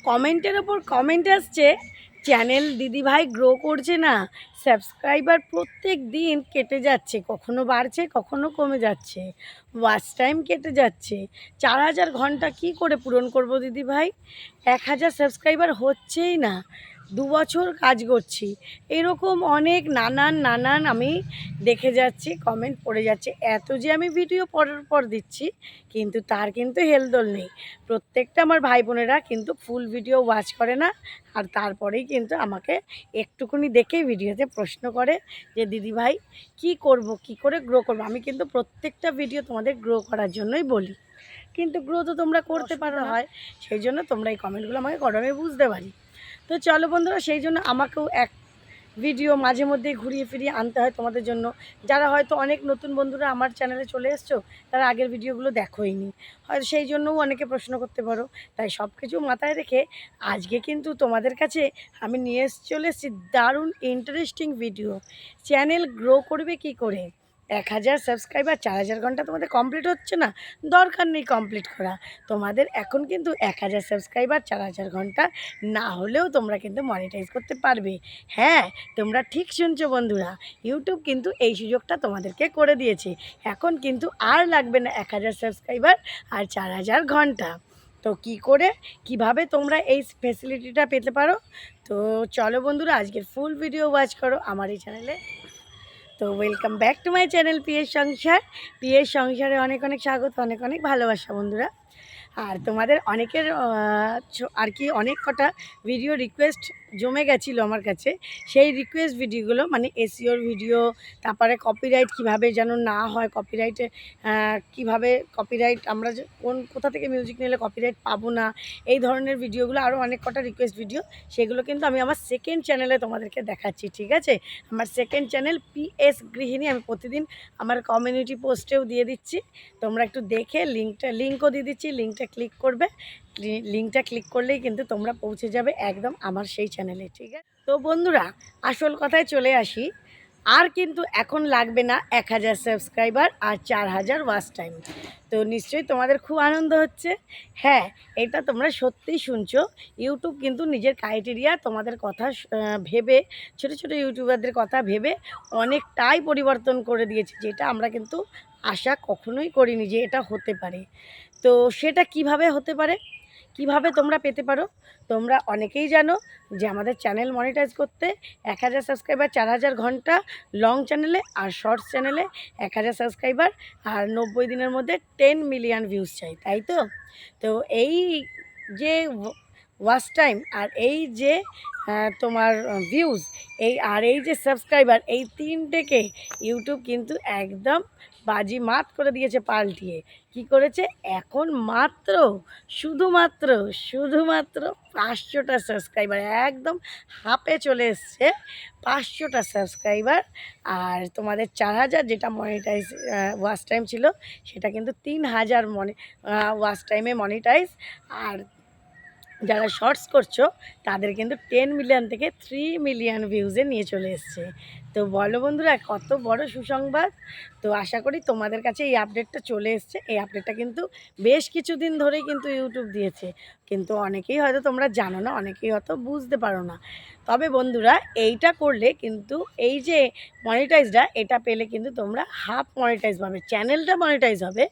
কমেন্টের ওপর কমেন্ট আসছে, চ্যানেল দিদিভাই গ্রো করছে না, সাবস্ক্রাইবার প্রত্যেক দিন কেটে যাচ্ছে, কখনো বাড়ছে কখনো কমে যাচ্ছে, ওয়াচ টাইম কেটে যাচ্ছে। 4000 ঘন্টা কি করে পূরণ করব দিদিভাই? 1000 সাবস্ক্রাইবার হচ্ছেই না, 2 বছর কাজ করছি। এরকম অনেক নানান আমি দেখে যাচ্ছি, কমেন্ট পড়ে যাচ্ছে। এত যে আমি ভিডিও পরের পর দিচ্ছি, কিন্তু তার কিন্তু হেলদোল নেই। প্রত্যেকটা আমার ভাই বোনেরা কিন্তু ফুল ভিডিও ওয়াচ করে না, আর তারপরেই কিন্তু আমাকে একটুকুনি দেখেই ভিডিওতে প্রশ্ন করে যে দিদিভাই কি করব, কি করে গ্রো করব। আমি কিন্তু প্রত্যেকটা ভিডিও তোমাদের গ্রো করার জন্যই বলি, কিন্তু গ্রো তো তোমরা করতে পারো না হয়, সেই জন্য তোমরা এই কমেন্টগুলো আমাকে করো, আমি বুঝতে পারি। তো চলো বন্ধুরা, সেই জন্য আমাকেও এক ভিডিও মাঝে মধ্যেই ঘুরিয়ে ফিরিয়ে আনতে হয় তোমাদের জন্য। যারা হয়তো অনেক নতুন বন্ধুরা আমার চ্যানেলে চলে এসছো, তারা আগের ভিডিওগুলো দেখোইনি, হয়তো সেই জন্যও অনেকে প্রশ্ন করতে পারো। তাই সব কিছু মাথায় রেখে আজকে কিন্তু তোমাদের কাছে আমি নিয়ে চলে এসেছি দারুণ ইন্টারেস্টিং ভিডিও। চ্যানেল গ্রো করবে কি করে? 1000 সাবস্ক্রাইবার 4000 ঘন্টা তোমাদের কমপ্লিট হচ্ছে না, দরকার নেই কমপ্লিট করা। তোমাদের এখন কিন্তু 1000 সাবস্ক্রাইবার 4000 ঘন্টা না হলেও তোমরা কিন্তু মনিটাইজ করতে পারবে। হ্যাঁ, তোমরা ঠিক শুনছো বন্ধুরা, ইউটিউব কিন্তু এই সুযোগটা তোমাদেরকে করে দিয়েছে। এখন কিন্তু আর লাগবে না 1000 সাবস্ক্রাইবার আর 4000 ঘন্টা। তো কি করে, কিভাবে তোমরা এই ফেসিলিটিটা পেতে পারো? তো চলো বন্ধুরা, আজকের ফুল ভিডিও ওয়াচ করো আমার এই চ্যানেলে। তো welcome back to my channel PS সংসার। পিএস সংসারে অনেক অনেক স্বাগত, অনেক অনেক ভালোবাসা বন্ধুরা। আর তোমাদের অনেকের আর কি অনেক কটা ভিডিও রিকোয়েস্ট জমে গেছিলো আমার কাছে। সেই রিকোয়েস্ট ভিডিওগুলো মানে এসইওর ভিডিও, তারপরে কপিরাইট কিভাবে যেন না হয়, কপিরাইটে কিভাবে কপিরাইট আমরা কোথা থেকে মিউজিক নিলে কপিরাইট পাবো না, এই ধরনের ভিডিওগুলো আরও অনেক কটা রিকোয়েস্ট ভিডিও, সেগুলো কিন্তু আমি আমার সেকেন্ড চ্যানেলে তোমাদেরকে দেখাচ্ছি। ঠিক আছে, আমার সেকেন্ড চ্যানেল পিএস গৃহিণী, আমি প্রতিদিন আমার কমিউনিটি পোস্টেও দিয়ে দিচ্ছি। তোমরা একটু দেখে লিঙ্কও দিয়ে দিচ্ছি, লিঙ্কটা ক্লিক করবে। লিঙ্কটা ক্লিক করলেই কিন্তু তোমরা পৌঁছে যাবে একদম আমার সেই চ্যানেলে। ঠিক আছে, তো বন্ধুরা আসল কথায় চলে আসি। আর কিন্তু এখন লাগবে না 1000 সাবস্ক্রাইবার আর 4000 ওয়াচ টাইম। তো নিশ্চয়ই তোমাদের খুব আনন্দ হচ্ছে। হ্যাঁ, এটা তোমরা সত্যিই শুনছো। ইউটিউব কিন্তু নিজের ক্রাইটেরিয়া তোমাদের কথা ভেবে, ছোটো ছোটো ইউটিউবারদের কথা ভেবে অনেকটাই পরিবর্তন করে দিয়েছে, যেটা আমরা কিন্তু আশা কখনোই করিনি যে এটা হতে পারে। তো সেটা কিভাবে হতে পারে, কিভাবে তোমরা পেতে পারো? তোমরা অনেকেই জানো যে আমাদের চ্যানেল মনিটাইজ করতে 1000 সাবস্ক্রাইবার 4000 ঘন্টা লং চ্যানেলে, আর শর্টস চ্যানেলে 1000 সাবস্ক্রাইবার আর 90 দিনের মধ্যে 10 মিলিয়ন ভিউজ চাই, তাই তো? তো এই যে ওয়াচ টাইম আর এই যে তোমার ভিউজ, এই যে সাবস্ক্রাইবার, এই তিনটেকে ইউটিউব কিন্তু একদম বাজিমাত করে দিয়েছে পাল্টিয়ে। কি করেছে? এখন শুধুমাত্র 500টা সাবস্ক্রাইবার, একদম হাফে চলে এসছে 500টা সাবস্ক্রাইবার। আর তোমাদের 4000 যেটা মনিটাইজ ওয়াচ টাইম ছিল, সেটা কিন্তু 3000 ওয়াচ টাইমে মনিটাইজ। আর যারা শর্টস করছো তাদের কিন্তু 10 মিলিয়ন থেকে 3 মিলিয়ন ভিউজে নিয়ে চলে এসছে। তো বলো বন্ধুরা, কত বড় সুসংবাদ। তো আশা করি তোমাদের কাছে এই আপডেটটা চলে এসছে। এই আপডেটটা কিন্তু বেশ কিছুদিন ধরেই কিন্তু ইউটিউব দিয়েছে, কিন্তু অনেকেই হয়তো তোমরা জানো না, অনেকেই হয়তো বুঝতে পারো না। তবে বন্ধুরা, এইটা করলে কিন্তু এই যে মনিটাইজটা, এটা পেলে কিন্তু তোমরা হাফ মনিটাইজ পাবে, চ্যানেলটা মনিটাইজ হবে,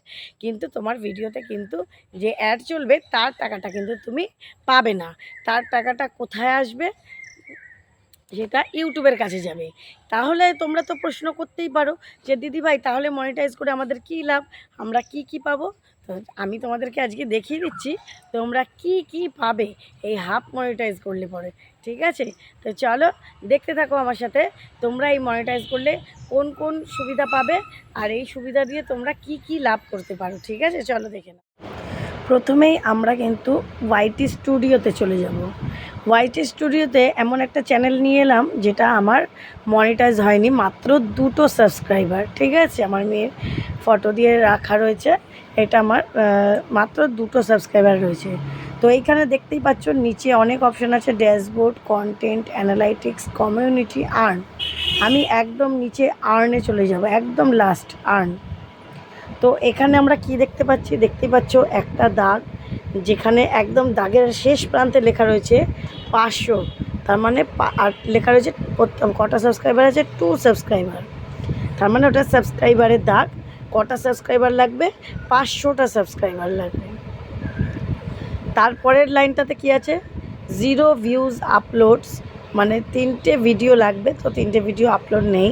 কিন্তু তোমার ভিডিওতে কিন্তু যে অ্যাড চলবে তার টাকাটা কিন্তু তুমি পাবে না। তার টাকাটা কোথায় আসবে? যেটা ইউটিউবের কাছে যাবে। তাহলে তোমরা তো প্রশ্ন করতেই পারো যে দিদিভাই তাহলে মনিটাইজ করে আমাদের কী লাভ, আমরা কি পাবো? তো আমি তোমাদেরকে আজকে দেখিয়ে দিচ্ছি তোমরা কি পাবে এই হাফ মনিটাইজ করলে পরে। ঠিক আছে, তো চলো দেখতে থাকো আমার সাথে, তোমরা এই মনিটাইজ করলে কোন কোন সুবিধা পাবে আর এই সুবিধা দিয়ে তোমরা কি লাভ করতে পারো। ঠিক আছে, চলো দেখে নাও। প্রথমেই আমরা কিন্তু ওয়াইটি স্টুডিওতে চলে যাব। ওয়াইটি স্টুডিওতে এমন একটা চ্যানেল নিয়ে এলাম যেটা আমার মনিটাইজ হয়নি, মাত্র 2টো সাবস্ক্রাইবার। ঠিক আছে, আমার মেয়ের ফটো দিয়ে রাখা রয়েছে, এটা আমার মাত্র 2টো সাবস্ক্রাইবার রয়েছে। তো এইখানে দেখতেই পাচ্ছ নিচে অনেক অপশান আছে, dashboard, content, analytics, community, earn. আমি একদম নিচে আর্নে চলে যাব, একদম লাস্ট আর্ন। তো এখানে আমরা কি দেখতে পাচ্ছি? দেখতে পাচ্ছ একটা দাগ, যেখানে একদম দাগের শেষ প্রান্তে লেখা রয়েছে 500, তার মানে আর লেখা রয়েছে কটা সাবস্ক্রাইবার আছে, 2 সাবস্ক্রাইবার, তার মানে ওটা সাবস্ক্রাইবারের দাগ। কটা সাবস্ক্রাইবার লাগবে, 500টা সাবস্ক্রাইবার লাগবে। তারপরের লাইনটাতে কি আছে, 0 ভিউজ আপলোডস, মানে 3টে ভিডিও লাগবে, তো 3টে ভিডিও আপলোড নেই,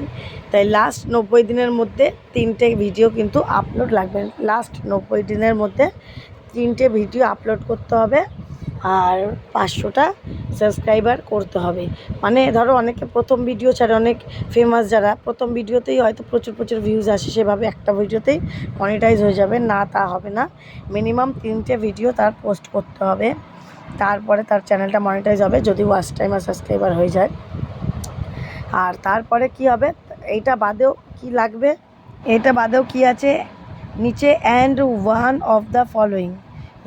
তাই লাস্ট 90 দিনের মধ্যে 3টে ভিডিও কিন্তু আপলোড লাগবে। লাস্ট 90 দিনের মধ্যে 3টে ভিডিও আপলোড করতে হবে আর 500টা সাবস্ক্রাইবার করতে হবে। মানে ধরো অনেকে প্রথম ভিডিও ছাড়ে, অনেক ফেমাস যারা প্রথম ভিডিওতেই হয়তো প্রচুর প্রচুর ভিউজ আসে, সেভাবে একটা ভিডিওতেই মনিটাইজ হয়ে যাবে না, তা হবে না। মিনিমাম 3টে ভিডিও তার পোস্ট করতে হবে, তারপরে তার চ্যানেলটা মনিটাইজ হবে, যদি ওয়াচ টাইম আর সাবস্ক্রাইবার হয়ে যায়। আর তারপরে কি হবে, এইটা বাদেও কি লাগবে, এটা বাদেও কি আছে নিচে, and 1 of the following,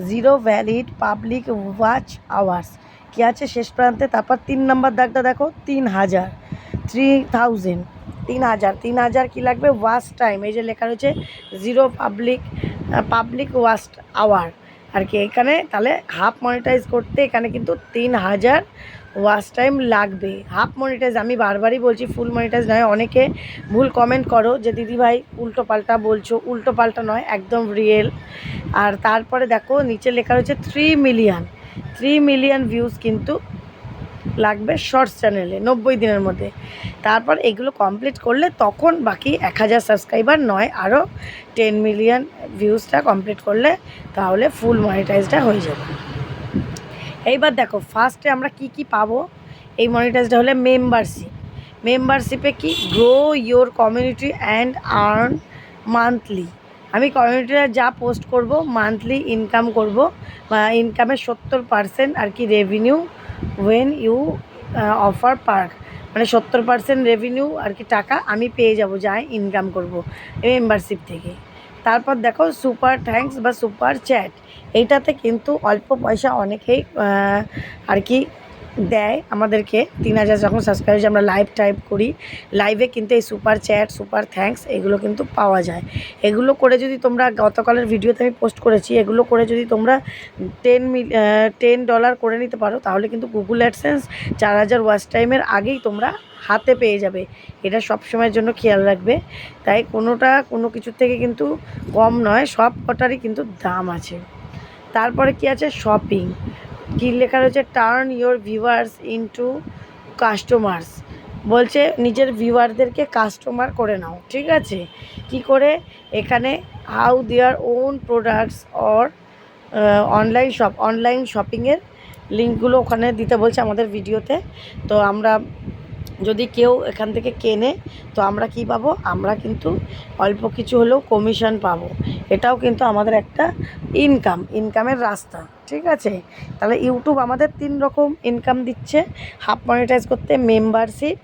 0 valid public watch hours, কী আছে শেষ প্রান্তে। তারপর 3 নম্বর দাগটা দেখো, 3000, 3000 কী লাগবে, ওয়াচ টাইম, এই যে লেখা রয়েছে 0 পাবলিক ওয়াচ আওয়ার আর কি। এখানে তাহলে হাফ মনিটাইজ করতে এখানে কিন্তু 3000 ওয়াচ টাইম লাগবে। হাফ মনিটাইজ, আমি বারবারই বলছি ফুল মনিটাইজ নয়। অনেকে ভুল কমেন্ট করো যে দিদিভাই উল্টো পাল্টা বলছো, উল্টো পাল্টা নয়, একদম রিয়েল। আর তারপরে দেখো নিচে লেখা রয়েছে 3 মিলিয়ন ভিউজ কিন্তু লাগবে শর্টস চ্যানেলে 90 দিনের মধ্যে। তারপর এগুলো কমপ্লিট করলে তখন বাকি 1000 সাবস্ক্রাইবার নয়, আরও 10 মিলিয়ন ভিউজটা কমপ্লিট করলে তাহলে ফুল মনিটাইজটা হয়ে যাবে। এইবার দেখো ফার্স্টে আমরা কি পাবো এই মনিটাইজটা হলে, মেম্বারশিপে কি, grow your community and earn monthly. আমি কমিউনিটিতে যা পোস্ট করব মান্থলি ইনকাম করব, ইনকামের 70% আর কি revenue when you offer park, মানে 70% রেভিনিউ আর কি টাকা আমি পেয়ে যাব যা ইনকাম করব মেম্বারশিপ থেকে। তারপর দেখো সুপার থ্যাঙ্কস বা সুপার চ্যাট, এইটাতে কিন্তু অল্প পয়সা অনেকেই আর কি দেয় আমাদেরকে। 3000 যখন সাবস্ক্রাইব, আমরা লাইভ টাইপ করি, লাইভে কিন্তু এই সুপার চ্যাট, সুপার থ্যাঙ্কস এগুলো কিন্তু পাওয়া যায়। এগুলো করে যদি তোমরা, গতকালের ভিডিওতে আমি পোস্ট করেছি, এগুলো করে যদি তোমরা $10 করে নিতে পারো, তাহলে কিন্তু গুগল অ্যাডসেন্স 4000 ওয়াচ টাইমের আগেই তোমরা হাতে পেয়ে যাবে। এটা সব সময়ের জন্য খেয়াল রাখবে। তাই কোনো কিছুর থেকে কিন্তু কম নয়, সব কটারই কিন্তু দাম আছে। তারপরে কি আছে, শপিং, কী লেখা রয়েছে, turn your viewers into customers, বলছে নিজের ভিউয়ারদেরকে কাস্টমার করে নাও। ঠিক আছে, কি করে, এখানে how their own products or online শপিংয়ের লিঙ্কগুলো ওখানে দিতে বলছে আমাদের ভিডিওতে। তো আমরা যদি কেউ এখান থেকে কেনে তো আমরা কি পাবো, আমরা কিন্তু অল্প কিছু হলেও কমিশন পাবো। এটাও কিন্তু আমাদের একটা ইনকামের রাস্তা। ঠিক আছে, তাহলে ইউটিউব আমাদের 3 রকম ইনকাম দিচ্ছে হাফ মনিটাইজ করতে, মেম্বারশিপ,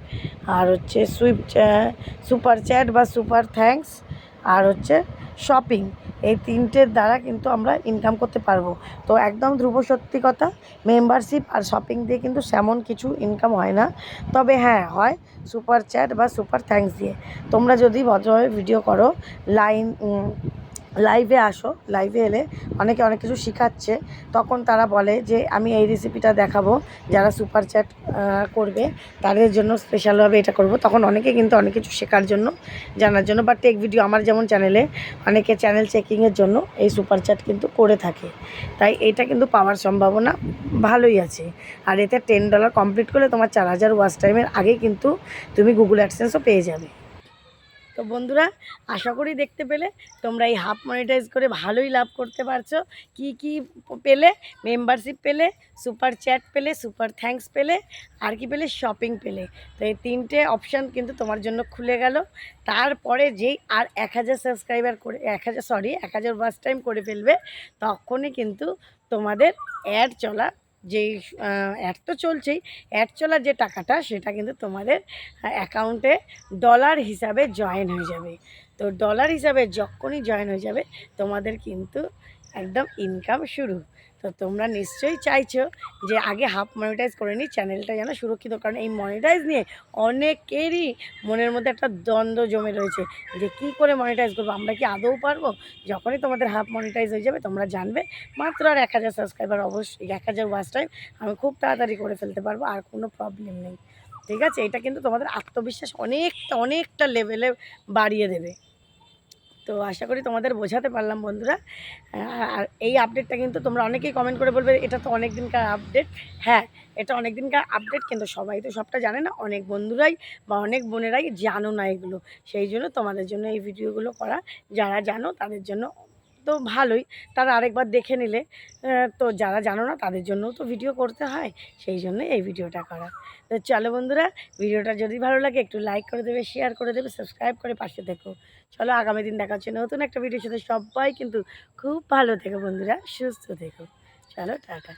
আর হচ্ছে সুপার চ্যাট বা সুপার থ্যাঙ্কস, আর হচ্ছে শপিং। এই 3টের দ্বারা কিন্তু আমরা ইনকাম করতে পারবো। তো একদম ধ্রুব সত্যি কথা, মেম্বারশিপ আর শপিং দিয়ে কিন্তু সেমন কিছু ইনকাম হয় না, তবে হ্যাঁ হয় সুপার চ্যাট বা সুপার থ্যাঙ্কস দিয়ে। তোমরা যদি ভদ্রভাবে ভিডিও করো, লাইভে আসো, লাইভে এলে অনেকে অনেক কিছু শেখাচ্ছে, তখন তারা বলে যে আমি এই রেসিপিটা দেখাবো, যারা সুপার চ্যাট করবে তাদের জন্য স্পেশালভাবে এটা করব, তখন অনেকে কিন্তু অনেক কিছু শেখার জন্য, জানার জন্য বা টেক ভিডিও, আমার যেমন চ্যানেলে অনেকে চ্যানেল চেকিংয়ের জন্য এই সুপার চ্যাট কিন্তু করে থাকে। তাই এটা কিন্তু পাওয়ার সম্ভাবনা ভালোই আছে। আর এতে $10 কমপ্লিট করলে তোমার 4000 ওয়াচ টাইমের আগেই কিন্তু তুমি গুগল অ্যাডসেন্সও পেয়ে যাবে। তো বন্ধুরা, আশা করি দেখতে পেলে তোমরা এই হাফ মনিটাইজ করে ভালোই লাভ করতে পারছো। কি পেলে, মেম্বারশিপ পেলে, সুপার চ্যাট পেলে, সুপার থ্যাঙ্কস পেলে, আর কি পেলে, শপিং পেলে। তো এই 3টে অপশান কিন্তু তোমার জন্য খুলে গেল। তারপরে যেই আর 1000 সাবস্ক্রাইবার করে 1000 ওয়াচ টাইম করে ফেলবে, তখনই কিন্তু তোমাদের অ্যাড চলা, যেই অ্যাড তো চলছেই, অ্যাড চলার যে টাকাটা সেটা কিন্তু তোমাদের অ্যাকাউন্টে ডলার হিসাবে জয়েন হয়ে যাবে। তো ডলার হিসাবে যখনই জয়েন হয়ে যাবে তোমাদের কিন্তু একদম ইনকাম শুরু। তো তোমরা নিশ্চয়ই চাইছো যে আগে হাফ মনিটাইজ করে নিই, চ্যানেলটা যেন সুরক্ষিত, কারণ এই মনিটাইজ নিয়ে অনেকেরই মনের মধ্যে একটা দ্বন্দ্ব জমে রয়েছে যে কী করে মনিটাইজ করবো, আমরা কি আদৌ পারবো। যখনই তোমাদের হাফ মনিটাইজ হয়ে যাবে তোমরা জানবে, মাত্র আর 1000 সাবস্ক্রাইবার, অবশ্যই 1000 ওয়াচ টাইম আমি খুব তাড়াতাড়ি করে ফেলতে পারবো, আর কোনো প্রবলেম নেই। ঠিক আছে, এটা কিন্তু তোমাদের আত্মবিশ্বাস অনেকটা অনেকটা লেভেলে বাড়িয়ে দেবে। তো আশা করি তোমাদের বোঝাতে পারলাম বন্ধুরা। আর এই আপডেটটা কিন্তু তোমরা অনেকেই কমেন্ট করে বলবে এটা তো অনেক দিনকার আপডেট। হ্যাঁ, এটা অনেক দিনকার আপডেট, কিন্তু সবাই তো সবটা জানে না, অনেক বন্ধুরাই বা অনেক বোনেরাই জানো না এগুলো। সেই জন্য তোমাদের জন্য এই ভিডিওগুলো করা। যারা জানো তাদের জন্য তো ভালোই, তারা আরেকবার দেখে নিলে। তো যারা জানো না তাদের জন্যও তো ভিডিও করতে হয়, সেই জন্য এই ভিডিওটা করা। তো চলো বন্ধুরা, ভিডিওটা যদি ভালো লাগে একটু লাইক করে দেবে, শেয়ার করে দেবে, সাবস্ক্রাইব করে পাশে থেকো। চলো আগামী দিন দেখা হচ্ছে নতুন একটা ভিডিওর সাথে। সবাই কিন্তু খুব ভালো থেকো বন্ধুরা, সুস্থ থেকো। চলো টাটা।